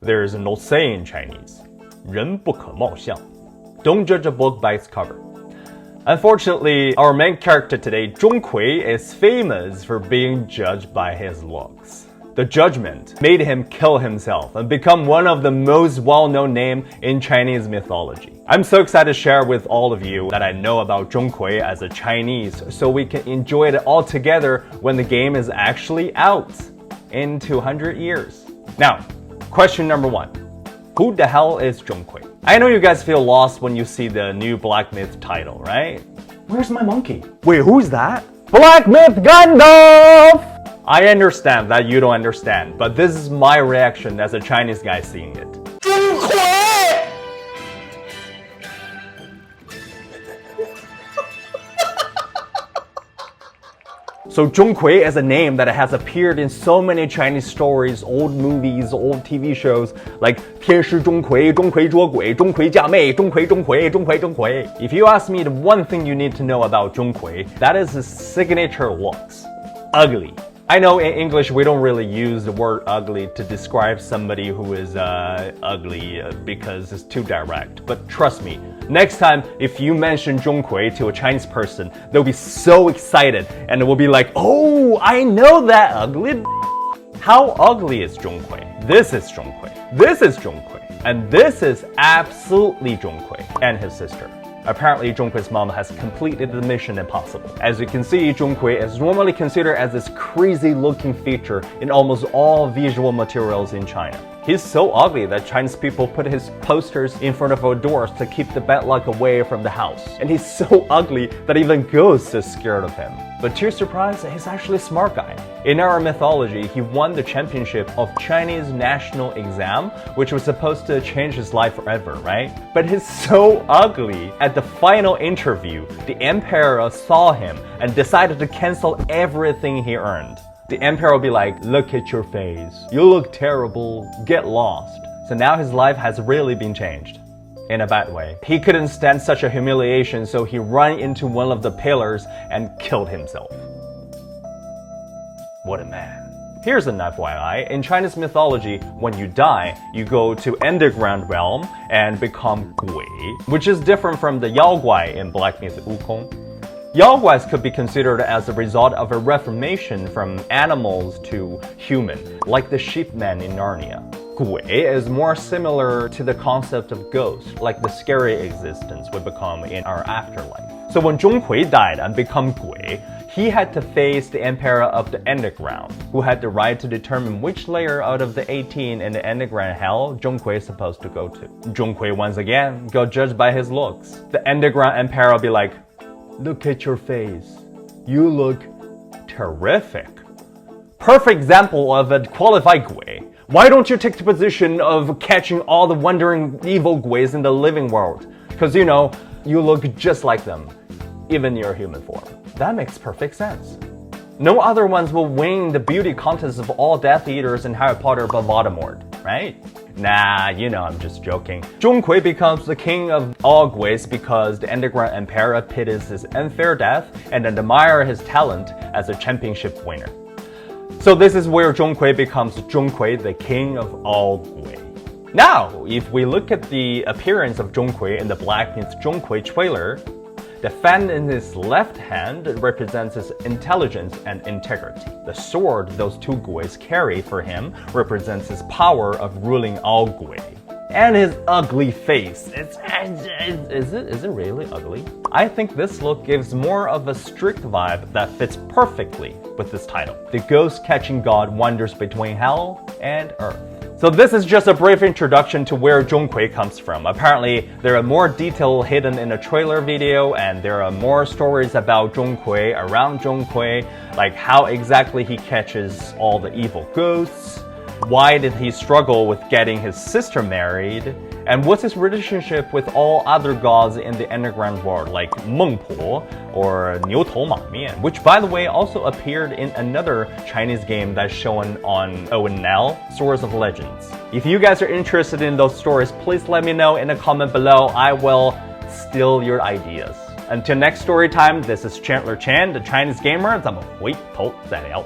There's an old saying in Chinese, 人不可貌相. Don't judge a book by its cover. Unfortunately, our main character today, Zhong Kui, is famous for being judged by his looks. The judgment made him kill himself and become one of the most well-known names in Chinese mythology. I'm so excited to share with all of you that I know about Zhong Kui as a Chinese so we can enjoy it all together when the game is actually out in 200 years. Now, question number 1. Who the hell is Zhong Kui? I know you guys feel lost when you see the new Black Myth title, right? Where's my monkey? Wait, who's that? Black Myth Gandalf! I understand that you don't understand, but this is my reaction as a Chinese guy seeing it. Zhong Kui! So Zhong Kui is a name that has appeared in so many Chinese stories, old movies, old TV shows like 天师钟馗, 钟馗捉鬼, 钟馗嫁妹, 钟馗钟馗, 钟馗钟馗. If you ask me the one thing you need to know about Zhong Kui, that is his signature looks. Ugly. I know in English we don't really use the word ugly to describe somebody who is ugly because it's too direct. But trust me, next time if you mention Zhong Kui to a Chinese person, they'll be so excited and it will be like, oh, I know that ugly. How ugly is Zhong Kui? This is Zhong Kui. This is Zhong Kui. And this is absolutely Zhong Kui and his sister. Apparently, Zhong Kui's mom has completed the mission impossible. As you can see, Zhong Kui is normally considered as this crazy-looking feature in almost all visual materials in China. He's so ugly that Chinese people put his posters in front of our doors to keep the bad luck away from the house. And he's so ugly that even ghosts are scared of him. But to your surprise, he's actually a smart guy. In our mythology, he won the championship of Chinese national exam, which was supposed to change his life forever, right? But he's so ugly. At the final interview, the emperor saw him and decided to cancel everything he earned. The emperor will be like, look at your face. You look terrible. Get lost. So now his life has really been changed. In a bad way. He couldn't stand such a humiliation, so he ran into one of the pillars and killed himself. What a man. Here's an FYI. In Chinese mythology, when you die, you go to underground realm and become Gui, which is different from the Yao Guai in Black Myth Wukong. Yao Guais could be considered as a result of a reformation from animals to human, like the sheepman in Narnia. Gui is more similar to the concept of ghost, like the scary existence we become in our afterlife. So when Zhong Kui died and became Gui, he had to face the emperor of the underground, who had the right to determine which layer out of the 18 in the underground hell Zhong Kui is supposed to go to. Zhong Kui once again got judged by his looks. The underground emperor will be like, look at your face. You look terrific. Perfect example of a qualified Gui. Why don't you take the position of catching all the wandering evil Guis in the living world? Because you know, you look just like them, even in your human form. That makes perfect sense. No other ones will win the beauty contest of all Death Eaters in Harry Potter but Voldemort, right? Nah, you know I'm just joking. Zhong Kui becomes the king of all Guis because the underground emperor pities his unfair death and admires his talent as a championship winner. So this is where Zhong Kui becomes Zhong Kui, the king of all Gui. Now, if we look at the appearance of Zhong Kui in the Black Myth Zhong Kui trailer, the fan in his left hand represents his intelligence and integrity. The sword those two Guis carry for him represents his power of ruling all Gui. And his ugly face. Is it really ugly? I think this look gives more of a strict vibe that fits perfectly with this title. The ghost-catching god wanders between hell and earth. So this is just a brief introduction to where Zhong Kui comes from. Apparently, there are more details hidden in a trailer video, and there are more stories about Zhong Kui, around Zhong Kui, like how exactly he catches all the evil ghosts, why did he struggle with getting his sister married, and what's his relationship with all other gods in the underground world, like Meng Po or Niu Tou Ma Mian, which by the way also appeared in another Chinese game that's shown on ONL, Swords of Legends. If you guys are interested in those stories, please let me know in a comment below. I will steal your ideas. Until next story time, this is Chandler Chan, the Chinese gamer. 咱们回头再聊。